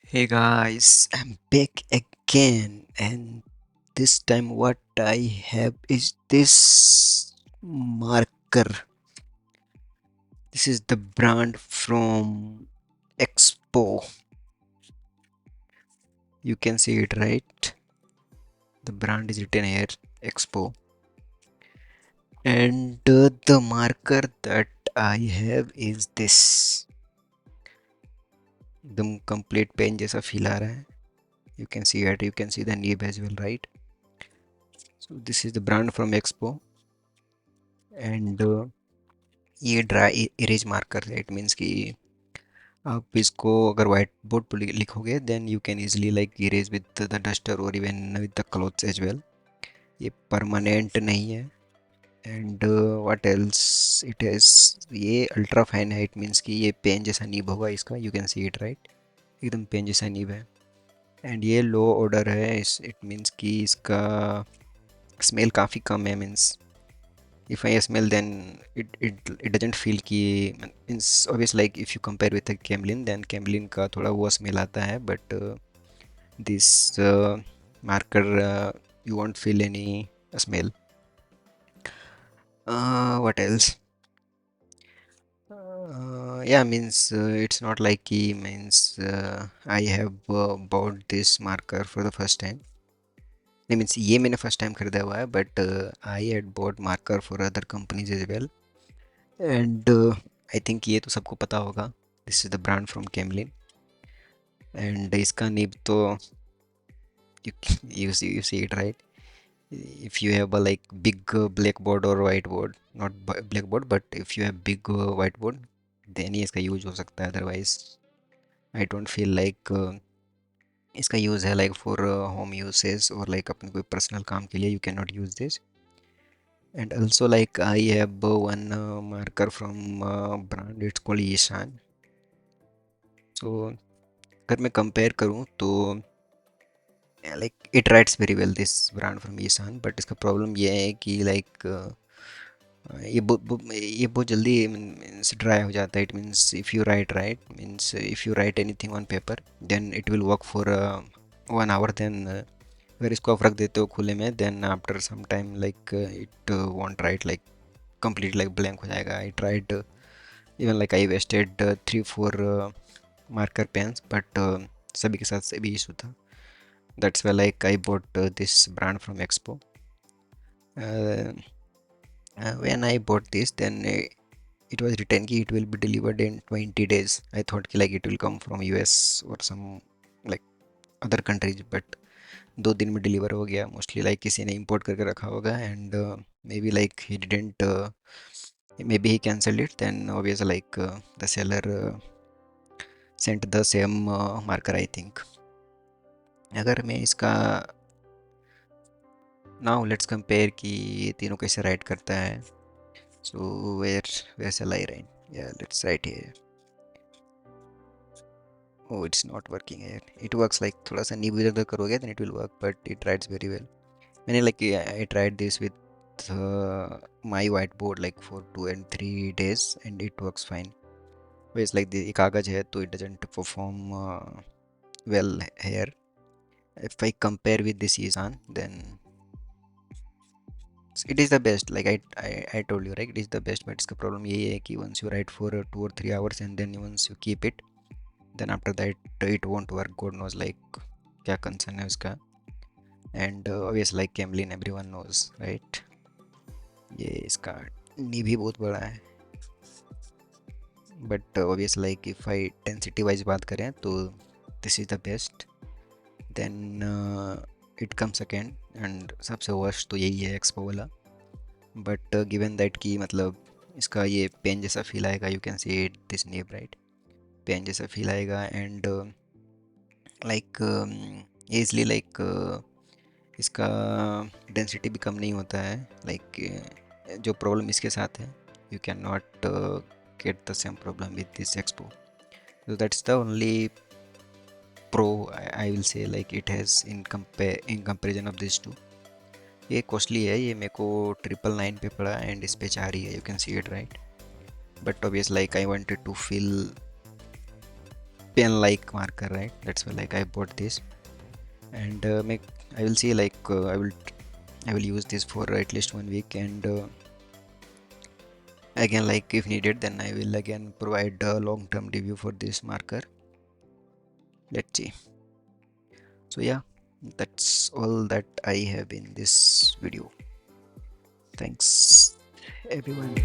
Hey guys, I'm back again, and this time what I have is this marker. This is the brand from Expo. You can see it, right? The brand is written here, Expo. And the marker that I have is this. एकदम complete pen जैसा feel आ रहा है. You can see it, you can see the nib as well, right? So this is the brand from Expo, and ये dry erase marker है. It means कि आप इसको अगर वाइट बोर्ड पर लिखोगे then you can easily like erase with the duster और even with the cloths as well. ये परमानेंट नहीं है. And what else it has, ये अल्ट्रा फाइन है. इट मीन्स कि ये पेन जैसा नीब होगा इसका. You can see it, right? एकदम पेन जैसा नीब है. एंड ये लो ऑर्डर है. इट मीन्स कि इसका स्मेल काफ़ी कम है. Means if I smell then it doesn't feel कि means obvious like if you compare with a Camlin then Camlin का थोड़ा वो smell आता है but this marker you won't feel any smell. What else? Yeah, means it's not like कि means I have bought this marker for the first time. नहीं means ये मैंने first time खरीदा हुआ है but I had bought marker for other companies as well. And I think ये तो सबको पता होगा. This is the brand from Camlin. And इसका निब तो you see it, right? If you have a like big blackboard or whiteboard, not blackboard but if you have big whiteboard then ही इसका use हो सकता है. Otherwise I don't feel like इसका use है like for home uses और like अपने कोई पर्सनल काम के लिए. You can not use this. And also like I have one marker from brand, it's called Ishaan. So अगर मैं कंपेयर करूँ तो like it writes very well this brand from Ishaan. But इसका प्रॉब्लम ये है कि लाइक ये बहुत जल्दी मीन्स ड्राई हो जाता है. It means if you write means if you write anything on paper then it will work for 1 hour. Then अगर इसको आप रख देते हो खुले में then after some time like it won't write like complete like blank हो जाएगा. I tried even like I wasted 3-4 marker pens but सभी के साथ सभी इशू था. That's why like I bought this brand from Expo. Uh, when I bought this, then it was written कि it will be delivered in 20 days. I thought कि like it will come from US or some like other countries, but 2 दिन में deliver हो गया. Mostly like किसी ने import करके रखा होगा and maybe like he didn't, maybe he cancelled it. Then obvious like the seller sent the same marker I think. अगर मैं इसका नाउ लेट्स कंपेयर कि ये तीनों कैसे राइट करता है. So where shall I write? Yeah, let's write here. Oh, it's not working here. It works like थोड़ा सा नींबू इधर उधर करोगे then it will work but it writes very well. मैंने like I tried this with my whiteboard like for 2 and 3 days and it works fine. Whereas like the कागज है तो it doesn't perform well here. If I compare with this Isan then it is the best. Like I told you, right? It is the best. But इसका problem यही है कि once you write for 2 or 3 hours and then once you keep it, then after that it won't work. God knows like क्या concern है उसका. And obviously like Camlin everyone knows, right? ये इसका नी भी बहुत बड़ा है. But obviously like if I density wise बात करें तो this is the best. Then it comes second and सबसे worst तो यही है एक्सपो वाला. बट गिवन दैट कि मतलब इसका ये पेन जैसा फील आएगा. You can see it this name, right? Pen जैसा फील आएगा एंड लाइक ईजली लाइक इसका डेंसिटी भी कम नहीं होता है. लाइक जो प्रॉब्लम इसके साथ है you can not get the same problem with this expo. so that's the only pro I will say like it has in comparison of these two. ये कॉस्टली है. ये मेरे को 999 पे पड़ा एंड इस पे 4 ही है. You can see it, right? But obvious like I wanted to feel pen like marker, right? That's why like I bought this. And make I will see like I will use this for at least 1 week, and again like if needed then I will again provide a long-term review for this marker. Let's see. So yeah, that's all that I have in this video. Thanks everyone.